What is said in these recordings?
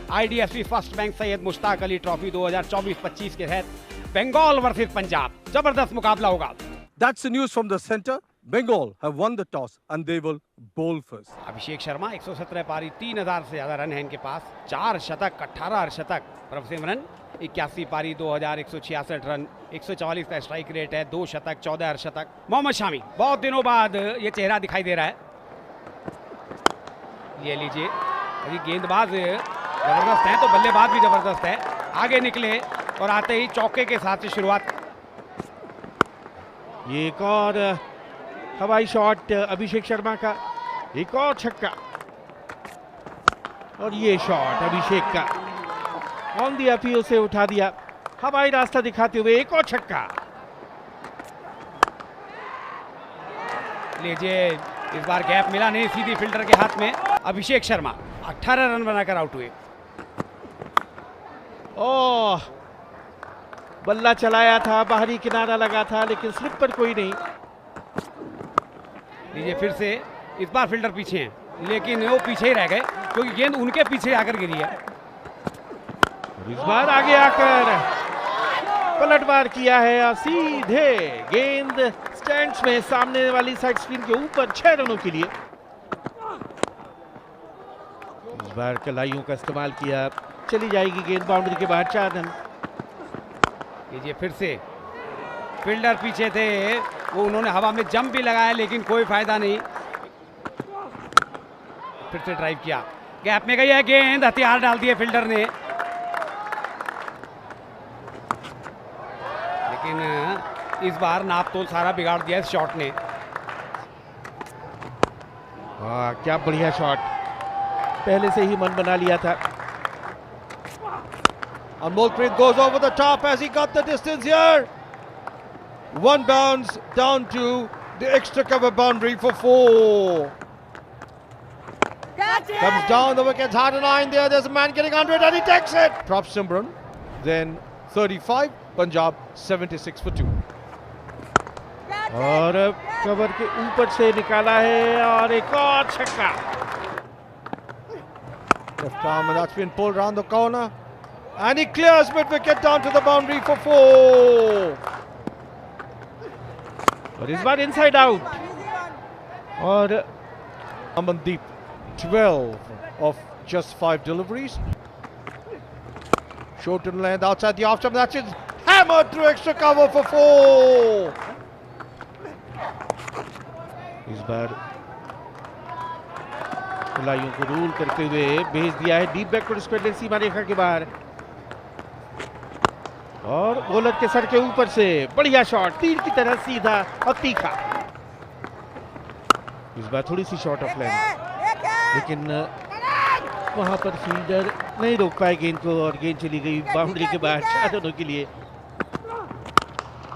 IDFC first bank Syed Mushtaq Ali trophy 2024-25 के तहत Bengal versus Punjab जबरदस्त मुकाबला होगा। That's the news from the center. Bengal have won the toss and they will bowl first. Abhishek Sharma 117 पारी 3000 से ज्यादा रन है इनके पास, 4 शतक 18 अर्धशतक। प्रभसिमरन 81 पारी 2166 रन, 144 का स्ट्राइक रेट है, 2 शतक 14 अर्धशतक। मोहम्मद शामी बहुत दिनों बाद ये चेहरा दिखाई दे रहा है। ये लीजिए, अभी गेंदबाज जबरदस्त है तो बल्लेबाज भी जबरदस्त है। आगे निकले और आते ही चौके के साथ से शुरुआत। ये एक और हवाई शॉट अभिषेक शर्मा का, एक और छक्का और ये शॉट अभिषेक का ऑन दी अपील से उठा दिया, हवाई रास्ता दिखाते हुए एक और छक्का। लीजिए, इस बार गैप मिला नहीं, सीधी फील्डर के हाथ में। अभिषेक शर्मा 18 रन बनाकर आउट हुए। ओह, बल्ला चलाया था, बाहरी किनारा लगा था लेकिन स्लिप पर कोई नहीं। लीजिए फिर से, इस बार फील्डर पीछे हैं लेकिन वो पीछे ही रह गए क्योंकि गेंद उनके पीछे आकर गिरी है। इस बार आगे आकर पलटवार किया है और सीधे गेंद स्टैंड्स में सामने वाली साइड स्क्रीन के ऊपर 6 रनों के लिए। इस बार कलाइयों का इस्तेमाल किया, चली जाएगी गेंद बाउंड्री के बाहर, 4 रन। लीजिए फिर से, फील्डर पीछे थे, वो उन्होंने हवा में जंप भी लगाया लेकिन कोई फायदा नहीं। फिर से ड्राइव किया, गैप में गई है गेंद, हथियार डाल दिए फील्डर ने। लेकिन इस बार नाप तोल सारा बिगाड़ दिया इस शॉट ने। वाह, क्या बढ़िया शॉट, पहले से ही मन बना लिया था। Amolpreet goes over the top as he got the distance here. One bounce down to the extra cover boundary for 4. Comes down, the wicket's hard and line there. There's a man getting under it and he takes it. Prabhsimran, then 35, Punjab 76 for 2. और cover के ऊपर से निकाला है और एक और छक्का। Left arm and that's been pulled round the corner. And he clears mid-wicket down to the boundary for 4. और इस बार इनसाइड आउट। और Amandeep, 12 of just 5 deliveries. Short and length outside the off stump. That's it. Hammered through extra cover for 4. इस बार खिलाड़ियों को rule करते हुए भेज दिया है डीप बैकवर्ड स्क्वायर सीमा रेखा के बाहर। और बॉलर के सर के ऊपर से बढ़िया शॉट, तीर की तरह सीधा और तीखा। इस बार थोड़ी सी शॉर्ट ऑफ लेंथ, लेकिन वहां पर फील्डर नहीं रोक पाए गेंद को और गेंद चली गई बाउंड्री के बाहर 4 रनों के लिए।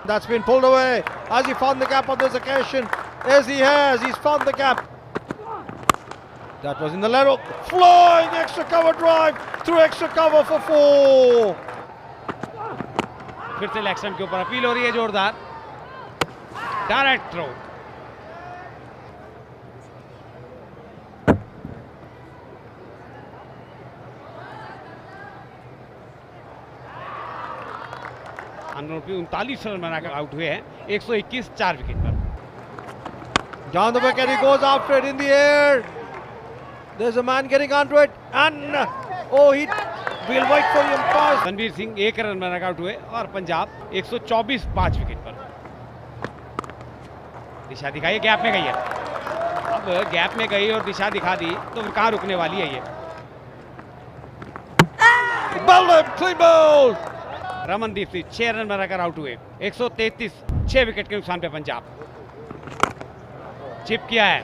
That's been pulled away. Has he found the gap on this occasion? Yes, he has. He's found the gap. That was in the lateral. Flying extra cover drive through extra cover for 4. फिर से leg stump के ऊपर appeal हो रही है जोरदार, direct throw. अनरूपी 39 run बनाकर out हुए हैं, 121 4 विकेट पर। Down the wicket, he goes after it in the air. There's a man getting onto it, and we'll wait for him pass. Ranveer Singh 1 run बनाकर आउट हुए और पंजाब 124 5 विकेट पर। दिशा दिखाई, गैप में गई है। अब गैप में गई और दिशा दिखा दी तो फिर कहां रुकने वाली है ये। Clean ball. Ramandeep Singh 6 run बनाकर आउट हुए, 133 6 विकेट के नुकसान पे पंजाब। चिप किया है,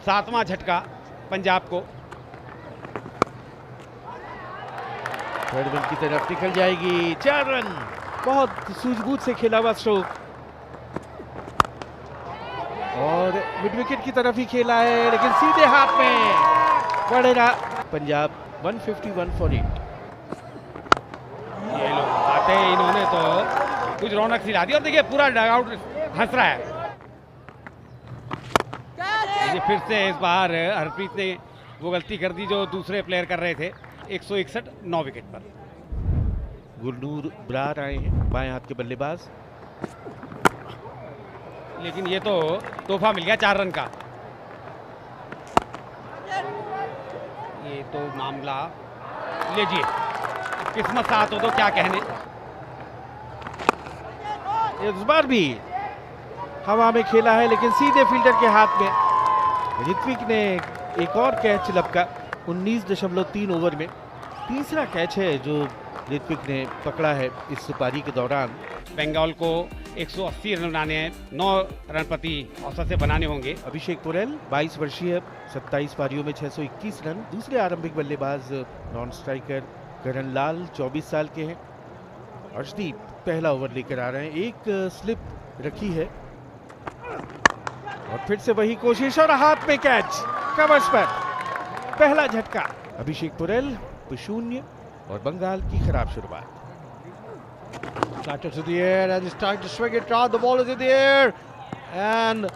7वां झटका पंजाब को। थर्ड वन की तरफ निकल जाएगी, 4 रन। बहुत सूझबूझ से खेला हुआ स्ट्रोक और मिड विकेट की तरफ ही खेला है लेकिन सीधे हाथ में पड़ेगा। पंजाब 151 फॉर 8। ये लोग आते ही इन्होंने तो कुछ रौनक सिला दी और देखिए पूरा डगआउट हंस रहा है। ये फिर से इस बार हरप्रीत ने वो गलती कर दी जो दूसरे प्लेयर कर रहे थे। 161 9 विकेट पर। गुरनूर ब्रार आए हैं, बाएं हाथ के बल्लेबाज। लेकिन ये तो तोहफा मिल गया 4 रन का। ये तो मामला लीजिए, किस्मत साथ हो तो क्या कहने। इस बार भी हवा में खेला है लेकिन सीधे फील्डर के हाथ में। ऋत्विक ने एक और कैच लपका 19.3 ओवर में। तीसरा कैच है जो ऋत्विक ने पकड़ा है इस पारी के दौरान। बंगाल को 180 रन बनाने हैं, 9 रन प्रति औसत से बनाने होंगे। अभिषेक पुरेल 22 वर्षीय, 27 पारियों में 621 रन। दूसरे आरंभिक बल्लेबाज नॉन स्ट्राइकर करण लाल 24 साल के हैं। अर्शदीप पहला ओवर लेकर आ रहे हैं, एक स्लिप रखी है और फिर से वही कोशिश और हाथ में कैच कवर्स पर। पहला झटका अभिषेक पुरेल 0 और बंगाल की खराब शुरुआत। Batter to the air and he's trying to swing it round. The ball is in the air and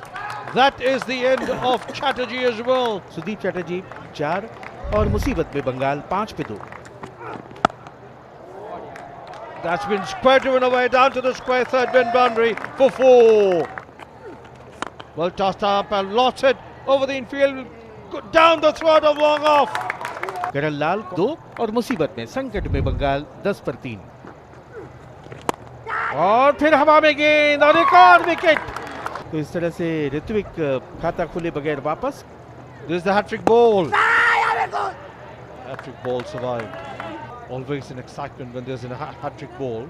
that is the end of Chatterjee as well. Sudeep Chatterjee 4 और मुसीबत में बंगाल 5 पे 2। That's been square driven away down to the square third bin boundary for 4. Well tossed up and lost it over the infield down the throat of long off. करण लाल 2 और मुसीबत में संकट में बंगाल 10 पर 3। और फिर हवा में गेंद और एक और विकेट। तो इस तरह से ऋत्विक खाता खुले बगैर वापस। This is the hat-trick ball. Hat-trick ball survived. Always an excitement when there's a hat-trick ball.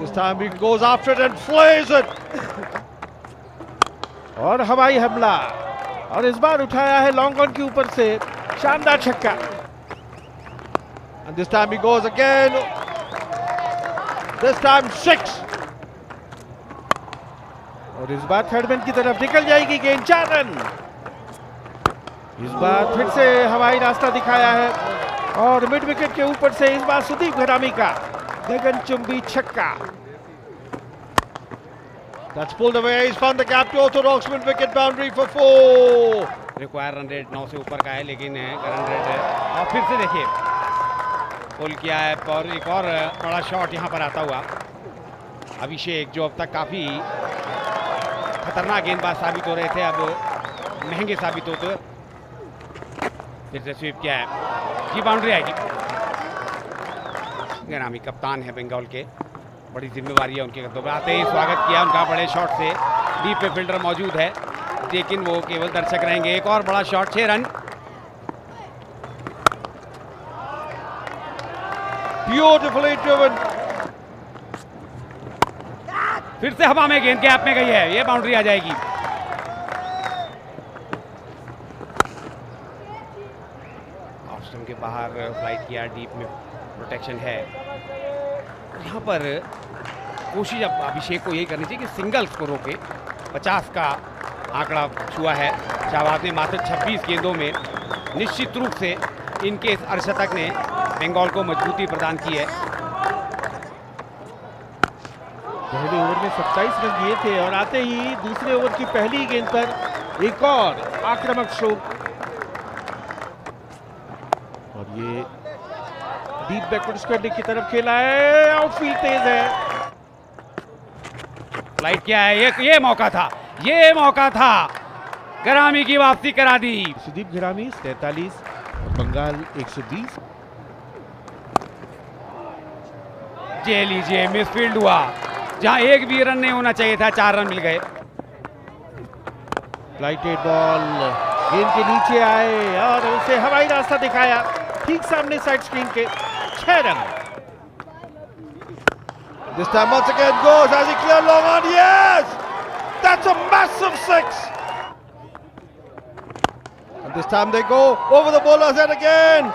This time he goes after it and flays it. और हवाई हमला और इस बार उठाया है लॉन्ग ऑन के ऊपर से शानदार छक्का। And this time he goes again. This time 6. और इस बार थर्ड मैन की तरफ निकल जाएगी गेंद, 4 रन। इस बार फिर से हवाई रास्ता दिखाया है और मिड विकेट के ऊपर से इस बार सुदीप घरामी का गगनचुंबी छक्का। That's pulled away. He's found the gap to orthodox mid wicket boundary for 4. Require run rate 9 से ऊपर का है लेकिन रन रेट और फिर से देखिए पुल किया है और एक और बड़ा शॉट यहाँ पर आता हुआ। अभिषेक जो अब तक काफी खतरनाक गेंदबाज साबित हो रहे थे अब महंगे साबित होते। फिर से स्वीप किया है, ये बाउंड्री आएगी। घरामी कप्तान है बंगाल के, बड़ी जिम्मेवारी है उनके कंधों पर। आते ही स्वागत किया उनका बड़े शॉट से। डीप पे फील्डर मौजूद है लेकिन वो केवल दर्शक रहेंगे। एक और बड़ा शॉट, 6 रन। Beautifully driven. फिर से हवा में गेंद गैप में गई है, ये बाउंड्री आ जाएगी। ऑफ स्टंप के बाहर फ्लाइट किया, डीप में प्रोटेक्शन है। यहाँ पर कोशिश अब अभिषेक को यही करनी चाहिए कि सिंगल्स को रोके। 50 का आंकड़ा छुआ है शाहबाज ने मात्र 26 गेंदों में। निश्चित रूप से इनके इस अर्धशतक ने बंगाल को मजबूती प्रदान की है। पहले ओवर में 27 रन दिए थे और आते ही दूसरे ओवर की पहली गेंद पर एक और आक्रामक स्ट्रोक और ये डीप बैकवर्ड स्क्वायर की तरफ खेला है। आउटफील्ड तेज है, फ्लाइट किया है। ये मौका था, ये मौका था, घरामी की वापसी करा दी। सुदीप घरामी 43 और बंगाल 120। जे लीजिए, मिसफील्ड हुआ जहां एक भी रन नहीं होना चाहिए था, 4 रन मिल गए। फ्लाइटेड बॉल गेंद के नीचे आए और उसे हवाई रास्ता दिखाया ठीक सामने साइड स्क्रीन के। 6 run. This time once again goes as he cleared long on. Yes! That's a massive 6. And this time they go over the bowler's head again.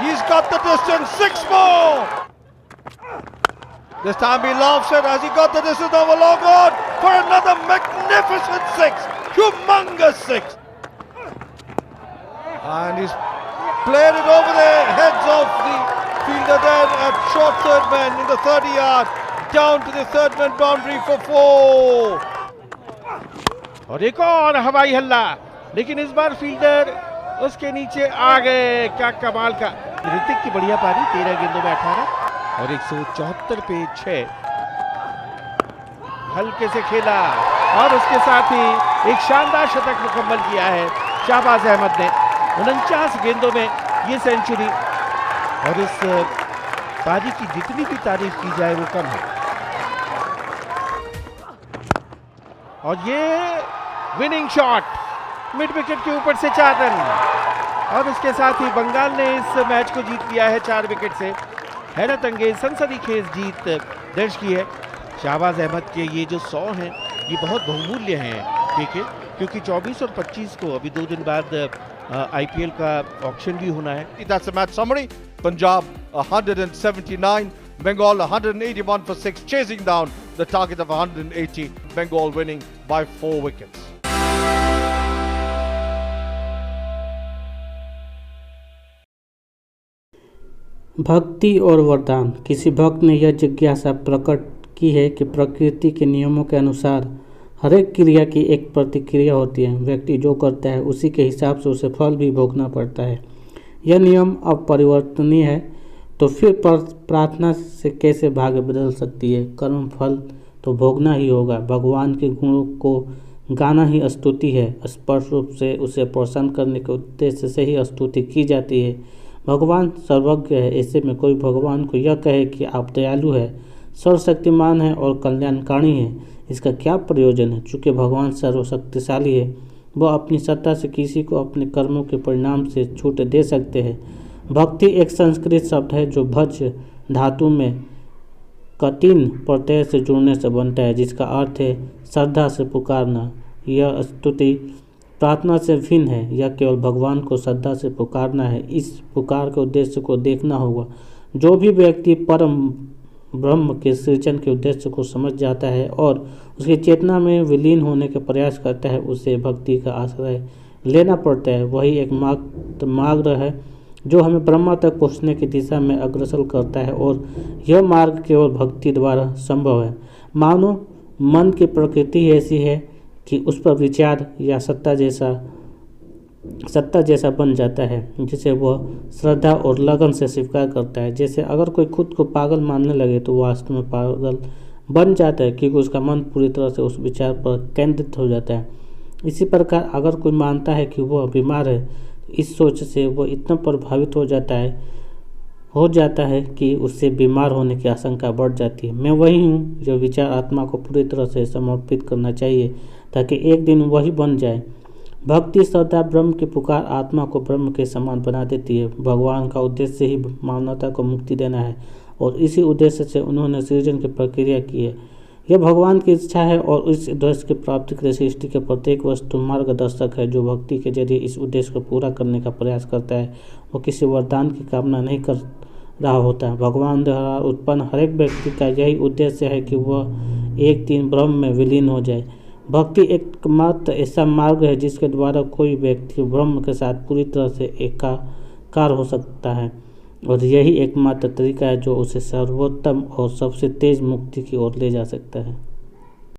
He's got the distance. 6 more. This time he laughs it as he got the distance over long on for another magnificent 6. Humongous 6. And he's played it over the heads of the fielder there at short third man in the 30 yard down to the third man boundary for 4. और एक और हवाई हल्ला, लेकिन इस बार fielder उसके नीचे आ गए। क्या कमाल का ऋतिक की बढ़िया पारी, 13 गेंदों में 18 और 174 पे 6। हल्के से खेला और उसके साथ ही एक शानदार शतक मुकम्मल किया है शाहबाज अहमद ने। 49 गेंदों में ये सेंचुरी, और इस पारी की जितनी भी तारीफ की जाए वो कम है। और ये विनिंग शॉट मिड विकेट के ऊपर से 4 रन, और उसके साथ ही बंगाल ने इस मैच को जीत लिया है 4 विकेट से। हैरत अंगेज सनसनीखेज जीत दर्ज की है। शाहबाज अहमद के ये जो 100 हैं ये बहुत बहुमूल्य हैं क्योंकि 24 और 25 को अभी 2 दिन बाद IPL का ऑक्शन भी होना है। That's the match summary. Punjab 179, Bengal 181 for 6, chasing down the target of 180. Bengal winning by 4 wickets. भक्ति और वरदान। किसी भक्त ने यह जिज्ञासा प्रकट की है कि प्रकृति के नियमों के अनुसार हर एक क्रिया की एक प्रतिक्रिया होती है। व्यक्ति जो करता है उसी के हिसाब से उसे फल भी भोगना पड़ता है। यह नियम अपरिवर्तनीय है, तो फिर प्रार्थना से कैसे भाग्य बदल सकती है? कर्म फल तो भोगना ही होगा। भगवान के गुणों को गाना ही स्तुति है। स्पष्ट रूप से उसे प्रसन्न करने के उद्देश्य से ही स्तुति की जाती है। भगवान सर्वज्ञ है, ऐसे में कोई भगवान को यह कहे कि आप दयालु है, सर्वशक्तिमान है और कल्याणकारी है, इसका क्या प्रयोजन है? चूँकि भगवान सर्वशक्तिशाली है, वह अपनी सत्ता से किसी को अपने कर्मों के परिणाम से छूट दे सकते हैं। भक्ति एक संस्कृत शब्द है जो भज धातु में कठिन प्रत्यय से जुड़ने से बनता है, जिसका अर्थ है श्रद्धा से पुकारना। यह स्तुति प्रार्थना से भिन्न है। यह केवल भगवान को श्रद्धा से पुकारना है। इस पुकार के उद्देश्य को देखना होगा। जो भी व्यक्ति परम ब्रह्म के सृजन के उद्देश्य को समझ जाता है और उसकी चेतना में विलीन होने का प्रयास करता है, उसे भक्ति का आश्रय लेना पड़ता है। वही एक मार्ग है जो हमें ब्रह्मा तक पहुँचने की दिशा में अग्रसर करता है, और यह मार्ग केवल भक्ति द्वारा संभव है। मानो मन की प्रकृति ऐसी है कि उस पर विचार या सत्ता जैसा बन जाता है, जिसे वह श्रद्धा और लगन से स्वीकार करता है। जैसे अगर कोई खुद को पागल मानने लगे तो वास्तव में पागल बन जाता है, क्योंकि उसका मन पूरी तरह से उस विचार पर केंद्रित हो जाता है। इसी प्रकार अगर कोई मानता है कि वह बीमार है, इस सोच से वह इतना प्रभावित हो जाता है कि उससे बीमार होने की आशंका बढ़ जाती है। मैं वही हूँ, जो विचार आत्मा को पूरी तरह से समर्पित करना चाहिए ताकि एक दिन वही बन जाए। भक्ति श्रद्धा ब्रह्म की पुकार आत्मा को ब्रह्म के समान बना देती है। भगवान का उद्देश्य ही मानवता को मुक्ति देना है, और इसी उद्देश्य से उन्होंने सृजन की प्रक्रिया की है। यह भगवान की इच्छा है, और इस उद्देश्य की प्राप्ति के लिए सृष्टि के प्रत्येक वस्तु मार्गदर्शक है। जो भक्ति के जरिए इस उद्देश्य को पूरा करने का प्रयास करता है, वो किसी वरदान की कामना नहीं कर रहा होता। भगवान द्वारा उत्पन्न हर एक व्यक्ति का यही उद्देश्य है कि वह एक दिन ब्रह्म में विलीन हो जाए। भक्ति एकमात्र ऐसा मार्ग है जिसके द्वारा कोई व्यक्ति ब्रह्म के साथ पूरी तरह से एकाकार हो सकता है, और यही एकमात्र तरीका है जो उसे सर्वोत्तम और सबसे तेज मुक्ति की ओर ले जा सकता है।